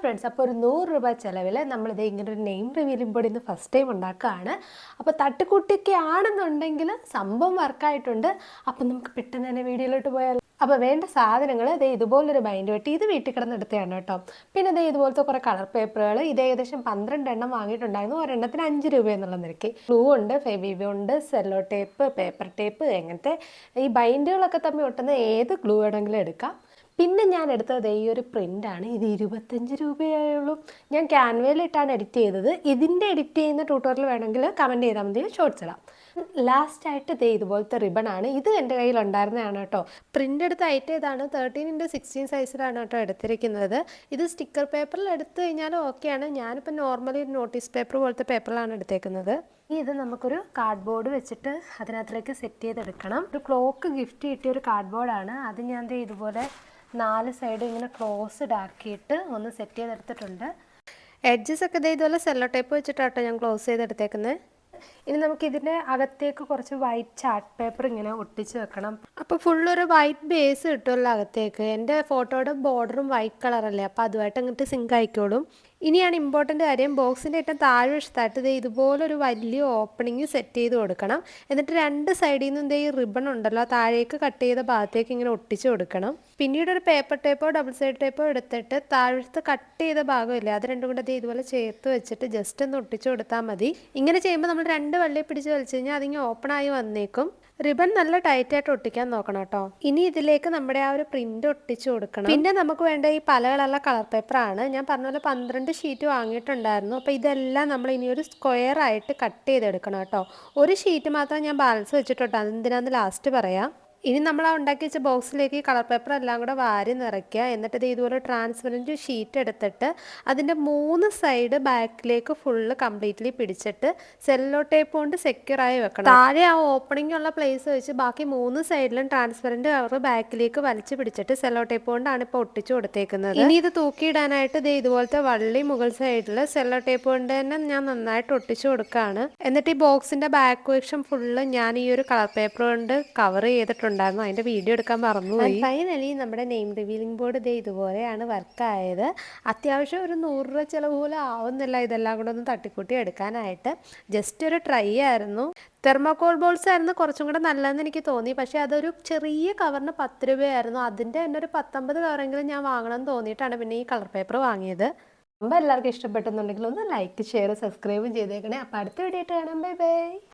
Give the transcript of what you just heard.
Friends, അപ്പോൾ ഒരു 100 രൂപ ചിലവിൽ നമ്മളിത് ഇങ്ങനെ ഒരു നെയിം റിവീലിംഗ് ബോർഡ് ഇന്ന് ഫസ്റ്റ് ടൈം ഉണ്ടാക്കുകയാണ്. അപ്പോൾ തട്ടുകൂട്ടിയൊക്കെ ആണെന്നുണ്ടെങ്കിൽ സംഭവം വർക്കായിട്ടുണ്ട്. അപ്പം നമുക്ക് പെട്ടെന്ന് തന്നെ വീഡിയോയിലോട്ട് പോയാൽ. അപ്പോൾ വേണ്ട സാധനങ്ങൾ ഇതേ ഇതുപോലൊരു ബൈൻഡ് വെട്ടി, ഇത് വീട്ടിൽ കിടന്നെടുത്തതാണ് കേട്ടോ. പിന്നെ ഇതേ ഇതുപോലത്തെ കുറേ കളർ പേപ്പറുകൾ, ഇത് ഏകദേശം 12 എണ്ണം വാങ്ങിയിട്ടുണ്ടായിരുന്നു. ഒരെണ്ണത്തിന് 5 രൂപ എന്നുള്ള നിരക്ക്. ഗ്ലൂ ഉണ്ട്, ഫെവിവി ഉണ്ട്, സെല്ലോ ടേപ്പ്, പേപ്പർ ടേപ്പ്, എങ്ങനത്തെ ഈ ബൈൻഡുകളൊക്കെ തമ്മിൽ ഒട്ടുന്ന ഏത് ഗ്ലൂ വേണമെങ്കിലും എടുക്കാം. പിന്നെ ഞാൻ എടുത്തത് ഈ ഒരു പ്രിൻ്റാണ്. ഇത് 25 രൂപയായുള്ളൂ. ഞാൻ ക്യാൻവയിലിട്ടാണ് എഡിറ്റ് ചെയ്തത്. ഇതിൻ്റെ എഡിറ്റ് ചെയ്യുന്ന ട്യൂട്ടോറിയൽ വേണമെങ്കിൽ കമൻറ്റ് ചെയ്താൽ മതി, ഷോർട്സ് ഇടാം. ലാസ്റ്റായിട്ട് ഇതുപോലത്തെ റിബണാണ്. ഇത് എൻ്റെ കയ്യിലുണ്ടായിരുന്നതാണ് കേട്ടോ. പ്രിൻ്റ് എടുത്ത ഐറ്റം ഇതാണ്. 13x16 സൈസിലാണ് കേട്ടോ എടുത്തിരിക്കുന്നത്. ഇത് സ്റ്റിക്കർ പേപ്പറിൽ എടുത്തു കഴിഞ്ഞാൽ ഓക്കെയാണ്. ഞാനിപ്പോൾ നോർമലി നോട്ടീസ് പേപ്പർ പോലത്തെ പേപ്പറിലാണ് എടുത്തേക്കുന്നത്. ഇത് നമുക്കൊരു കാർഡ്ബോർഡ് വെച്ചിട്ട് അതിനകത്തേക്ക് സെറ്റ് ചെയ്തെടുക്കണം. ഒരു ക്ലോക്ക് ഗിഫ്റ്റ് കിട്ടിയ ഒരു കാർഡ്ബോർഡാണ്. അത് ഞാൻ ഇതുപോലെ 4 സൈഡ് ഇങ്ങനെ ക്ലോസ്ഡ് ആക്കിയിട്ട് ഒന്ന് സെറ്റ് ചെയ്തെടുത്തിട്ടുണ്ട്. എഡ്ജസ് ഒക്കെ ഇതുപോലെ സെല്ലോ ടേപ്പ് വെച്ചിട്ടാട്ടോ ഞാൻ ക്ലോസ് ചെയ്തെടുത്തേക്കുന്നത്. ഇനി നമുക്ക് ഇതിൻ്റെ അകത്തേക്ക് കുറച്ച് വൈറ്റ് ചാർട്ട് പേപ്പർ ഇങ്ങനെ ഒട്ടിച്ച് വെക്കണം. അപ്പോൾ ഫുള്ളൊരു വൈറ്റ് ബേസ് കിട്ടുമല്ലോ അകത്തേക്ക്. എൻ്റെ ഫോട്ടോയുടെ ബോർഡറും വൈറ്റ് കളറല്ലേ, അപ്പോൾ അതുമായിട്ട് അങ്ങോട്ട് സിങ്ക് ആയിക്കോളും. ഇനിയാണ് ഇമ്പോർട്ടൻ്റ് കാര്യം, ബോക്സിൻ്റെ ഏറ്റവും താഴെ വശത്തായിട്ട് ഇതുപോലൊരു വലിയ ഓപ്പണിങ് സെറ്റ് ചെയ്ത് കൊടുക്കണം. എന്നിട്ട് 2 സൈഡിൽ നിന്നും ഈ റിബൺ ഉണ്ടല്ലോ താഴേക്ക് കട്ട് ചെയ്ത ഭാഗത്തേക്ക് ഇങ്ങനെ ഒട്ടിച്ച് കൊടുക്കണം. പിന്നീട് ഒരു പേപ്പർ ടേപ്പോ ഡബിൾ സൈഡ് ടേപ്പോ എടുത്തിട്ട് താഴത്ത് കട്ട് ചെയ്ത ഭാഗമില്ലേ, അത് രണ്ടും കൂടെ ഇതുപോലെ ചേർത്ത് വെച്ചിട്ട് ജസ്റ്റ് ഒന്ന് ഒട്ടിച്ച് കൊടുത്താൽ മതി. ഇങ്ങനെ ചെയ്യുമ്പോൾ നമ്മൾ 2 വള്ളി പിടിച്ച് വലിച്ചു കഴിഞ്ഞാൽ അതിങ്ങനെ ഓപ്പണായി വന്നേക്കും. റിബൺ നല്ല ടൈറ്റായിട്ട് ഒട്ടിക്കാൻ നോക്കണം കേട്ടോ. ഇനി ഇതിലേക്ക് നമ്മുടെ ആ ഒരു പ്രിന്റ് ഒട്ടിച്ചു കൊടുക്കണം. പിന്നെ നമുക്ക് വേണ്ട ഈ പലകളുള്ള കളർ പേപ്പറാണ്. ഞാൻ പറഞ്ഞ പോലെ 12 ഷീറ്റ് വാങ്ങിയിട്ടുണ്ടായിരുന്നു. അപ്പോൾ ഇതെല്ലാം നമ്മൾ ഇനി ഒരു സ്ക്വയർ ആയിട്ട് കട്ട് ചെയ്തെടുക്കണം കേട്ടോ. ഒരു ഷീറ്റ് മാത്രം ഞാൻ ബാലൻസ് വെച്ചിട്ടോ, അതെന്തിനാന്ന് ലാസ്റ്റ് പറയാം. ഇനി നമ്മൾ ആ ഉണ്ടാക്കി വെച്ച ബോക്സിലേക്ക് ഈ കളർ പേപ്പർ എല്ലാം കൂടെ വാരി നിറയ്ക്കുക. എന്നിട്ട് ഇതുപോലെ ട്രാൻസ്പെറൻറ്റ് ഷീറ്റ് എടുത്തിട്ട് അതിൻ്റെ 3 സൈഡ് ബാക്കിലേക്ക് ഫുള്ള് കംപ്ലീറ്റ്ലി പിടിച്ചിട്ട് സെല്ലോ ടേപ്പ് കൊണ്ട് സെക്യൂറായി വെക്കണം. താഴെ ആ ഓപ്പണിംഗ് ഉള്ള പ്ലേസ് വെച്ച് ബാക്കി 3 സൈഡിലും ട്രാൻസ്പെറൻറ്റ് കവർ ബാക്കിലേക്ക് വലിച്ചു പിടിച്ചിട്ട് സെല്ലോ ടേപ്പ് കൊണ്ടാണ് ഇപ്പോൾ ഒട്ടിച്ചു കൊടുത്തേക്കുന്നത്. ഇനി ഇത് തൂക്കിയിടാനായിട്ട് ഇതുപോലത്തെ വള്ളി മുകൾ സൈഡിൽ സെല്ലോ ടേപ്പ് കൊണ്ട് തന്നെ ഞാൻ നന്നായിട്ട് ഒട്ടിച്ചു കൊടുക്കുകയാണ്. എന്നിട്ട് ഈ ബോക്സിൻ്റെ ബാക്ക് വശം ഫുള്ള് ഞാൻ ഈ ഒരു കളർ പേപ്പർ കൊണ്ട് കവർ ചെയ്തിട്ടുണ്ട്. അതിൻ്റെ വീഡിയോ എടുക്കാൻ മറന്നുപോയി. ഫൈനലി നമ്മുടെ നെയിം റിവീലിംഗ് ബോർഡ് ഇതുപോലെയാണ് വർക്കായത്. അത്യാവശ്യം ഒരു 100 രൂപ ചിലവ് പോലും ആവുന്നില്ല ഇതെല്ലാം കൂടെ ഒന്ന് തട്ടിക്കൂട്ടി എടുക്കാനായിട്ട്. ജസ്റ്റ് ഒരു ട്രൈ ആയിരുന്നു. തെർമോകോൾ ബോൾസ് ആയിരുന്നു കുറച്ചും കൂടെ നല്ലതെന്ന് എനിക്ക് തോന്നി. പക്ഷേ അതൊരു ചെറിയ കവറിന് 10 രൂപയായിരുന്നു. അതിൻ്റെ തന്നെ ഒരു 10-50 കവറെങ്കിലും ഞാൻ വാങ്ങണമെന്ന് തോന്നിയിട്ടാണ് പിന്നെ ഈ കളർ പേപ്പർ വാങ്ങിയത്. അപ്പോൾ എല്ലാവർക്കും ഇഷ്ടപ്പെട്ടെന്നുണ്ടെങ്കിൽ ഒന്ന് ലൈക്ക്, ഷെയർ, സബ്സ്ക്രൈബും ചെയ്തേക്കണേ. അപ്പോൾ അടുത്ത വീഡിയോ ആയിട്ട് കാണാം. Bye bye.